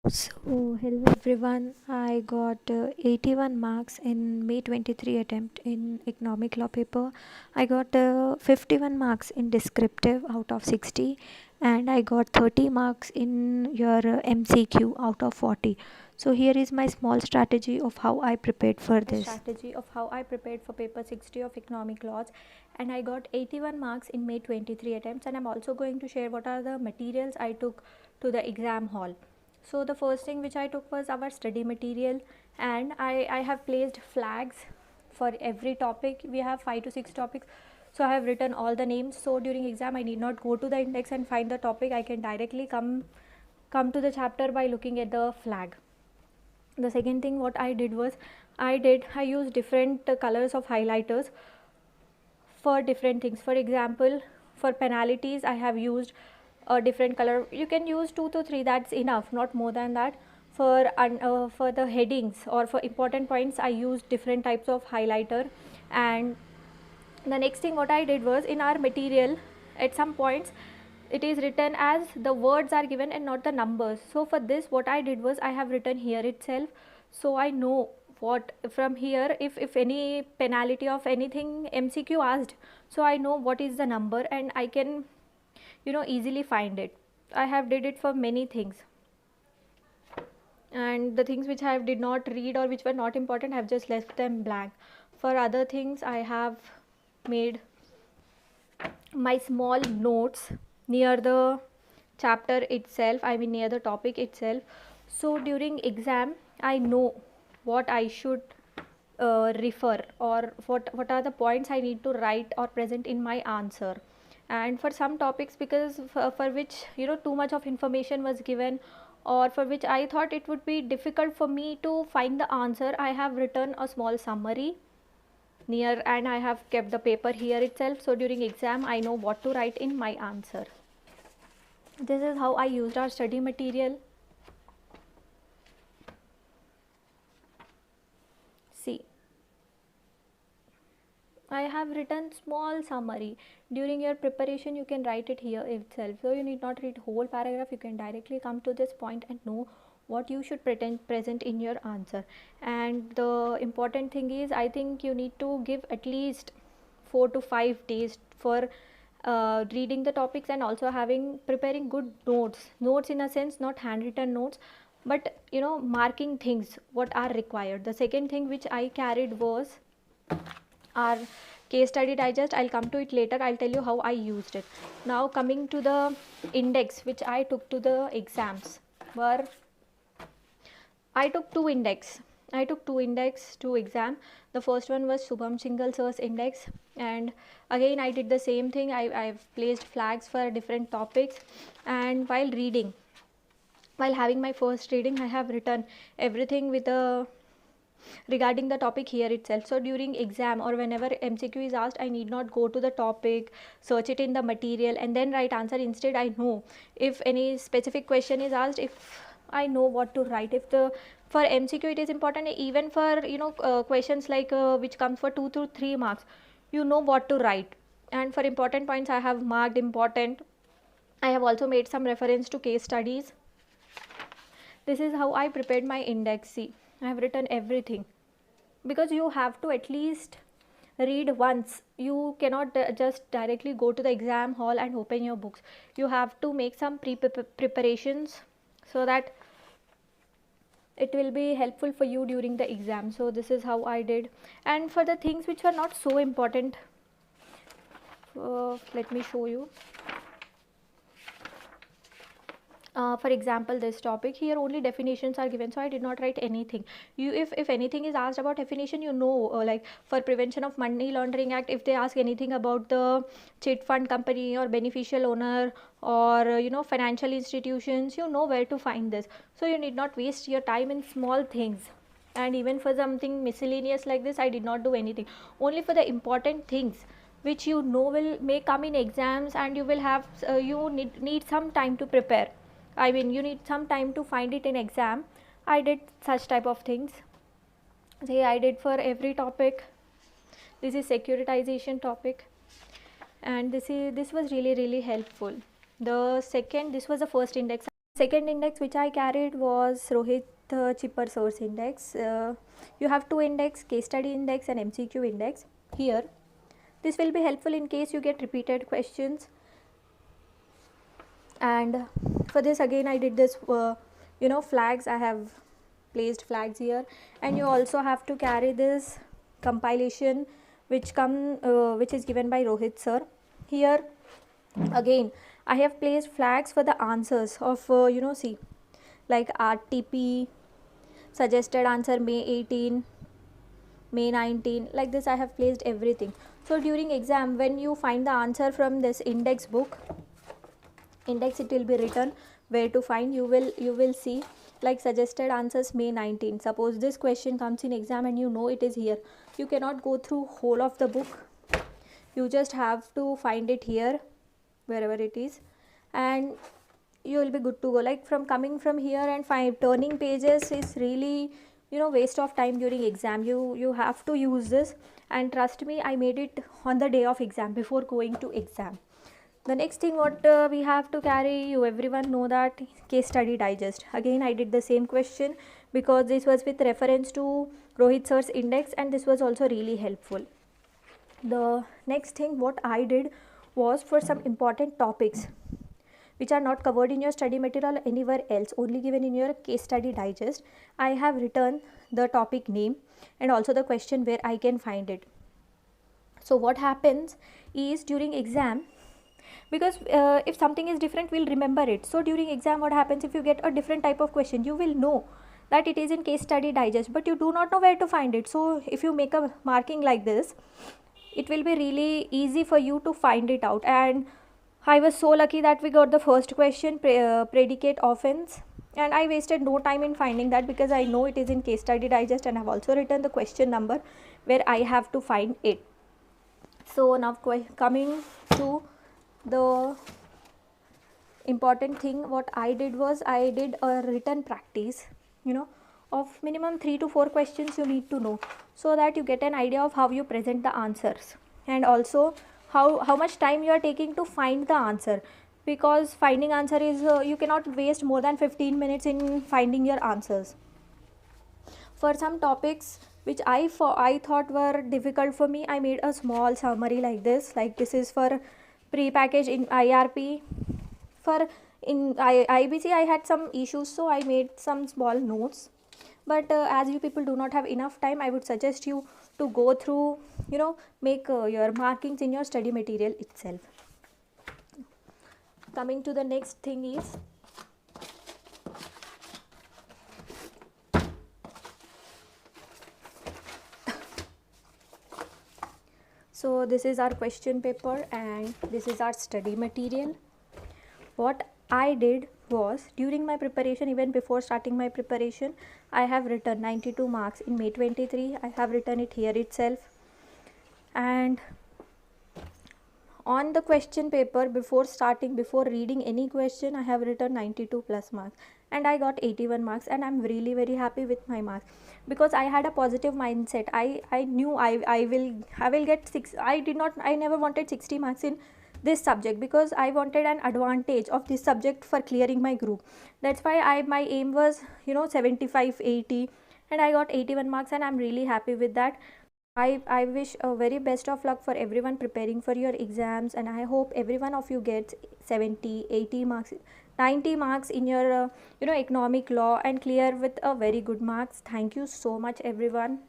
So, hello everyone. I got 81 marks in May 23 attempt in economic law paper. I got 51 marks in descriptive out of 60, and I got 30 marks in your MCQ out of 40. So, here is my small strategy of how I prepared for this. Strategy of how I prepared for paper 60 of economic laws, and I got 81 marks in May 23 attempts, and I'm also going to share what are the materials I took to the exam hall. So the first thing which I took was our study material, and I have placed flags for every topic. We have 5 to 6 topics, so I have written all the names, so during exam I need not go to the index and find the topic. I can directly come to the chapter by looking at the flag. The second thing what I did was I used different colors of highlighters for different things. For example, for penalties I have used a different color. You can use 2 to 3, that's enough, not more than that. For the headings or for important points I used different types of highlighter. And the next thing what I did was, in our material at some points it is written as the words are given and not the numbers. So for this what I did was I have written here itself, so I know what from here, if any penalty of anything MCQ asked, so I know what is the number and I can easily find it. I have did it for many things, and the things which I did not read or which were not important I have just left them blank. For other things I have made my small notes near the chapter itself, I mean near the topic itself. So during exam I know what I should refer, or what are the points I need to write or present in my answer. And for some topics, because for which too much of information was given, or for which I thought it would be difficult for me to find the answer, I have written a small summary near, and I have kept the paper here itself, so during exam I know what to write in my answer. This is how I used our study material. See, I have written small summary. During your preparation you can write it here itself, so you need not read whole paragraph, you can directly come to this point and know what you should present in your answer. And the important thing is, I think you need to give at least 4 to 5 days for reading the topics, and also preparing good notes in a sense, not handwritten notes, but marking things what are required. The second thing which I carried was our case study digest. I'll come to it later, I'll tell you how I used it. Now coming to the index which I took to the exams, were I took two index to exam. The first one was Shubham Singhal sir's index, and again I did the same thing. I've placed flags for different topics, and while having my first reading I have written everything with a regarding the topic here itself. So during exam or whenever MCQ is asked, I need not go to the topic, search it in the material and then write answer. Instead I know if any specific question is asked, if I know what to write. If the for MCQ it is important, even for questions like which comes for 2 to 3 marks, you know what to write. And for important points I have marked important. I have also made some reference to case studies. This is how I prepared my index. See, I have written everything, because you have to at least read once. You cannot just directly go to the exam hall and open your books. You have to make some preparations so that it will be helpful for you during the exam. So this is how I did. And for the things which were not so important, let me show you. For example, this topic here only definitions are given, so I did not write anything. If anything is asked about definition, like for Prevention of Money Laundering Act, if they ask anything about the chit fund company or beneficial owner, or financial institutions, you know where to find this. So you need not waste your time in small things. And even for something miscellaneous like this, I did not do anything. Only for the important things which may come in exams, and you will have you need some time to prepare. I mean, you need some time to find it in exam. I did such type of things. See, I did for every topic. This is securitization topic, and this was really helpful. This was the first index Second index which I carried was Rohit Chipper Source Index. You have two index, case study index and MCQ index here. This will be helpful in case you get repeated questions. And for this again I did this flags. I have placed flags here, and you also have to carry this compilation which is given by Rohit sir. Here again I have placed flags for the answers of see, like RTP, suggested answer May 18, May 19, like this I have placed everything. So during exam when you find the answer from this index book, index it will be written where to find. You will see like suggested answers May 19. Suppose this question comes in exam and you know it is here, you cannot go through whole of the book, you just have to find it here wherever it is, and you will be good to go. Like from coming from here and turning pages is really waste of time during exam. You have to use this, and trust me, I made it on the day of exam before going to exam. The next thing what we have to carry, you everyone know that case study digest. Again I did the same question because this was with reference to Rohit sir's index, and this was also really helpful. The next thing what I did was, for some important topics which are not covered in your study material anywhere else, only given in your case study digest, I have written the topic name and also the question where I can find it. So what happens is during exam, because if something is different we'll remember it. So during exam what happens, if you get a different type of question, you will know that it is in case study digest, but you do not know where to find it. So if you make a marking like this, it will be really easy for you to find it out. And I was so lucky that we got the first question, predicate offense, and I wasted no time in finding that because I know it is in case study digest, and I have also written the question number where I have to find it. So now coming to the important thing, what I did was I did a written practice of minimum 3 to 4 questions you need to know, so that you get an idea of how you present the answers, and also how much time you are taking to find the answer, because finding answer is you cannot waste more than 15 minutes in finding your answers. For some topics which I thought were difficult for me, I made a small summary like this. Like this is for pre-packaged in IRP. For in IBC I had some issues, so I made some small notes. But as you people do not have enough time, I would suggest you to go through, make your markings in your study material itself. Coming to the next thing is, so this is our question paper and this is our study material. What I did was, during my preparation, even before starting my preparation, I have written 92 marks in May 23. I have written it here itself, and on the question paper, before reading any question, I have written 92 plus marks, and I got 81 marks, and I'm really very happy with my marks because I had a positive mindset. I knew I will get 6. I never wanted 60 marks in this subject because I wanted an advantage of this subject for clearing my group. That's why my aim was 75, 80, and I got 81 marks, and I'm really happy with that. I wish a very best of luck for everyone preparing for your exams, and I hope every one of you gets 70, 80 marks, 90 marks in your economic law and clear with a very good marks. Thank you so much everyone.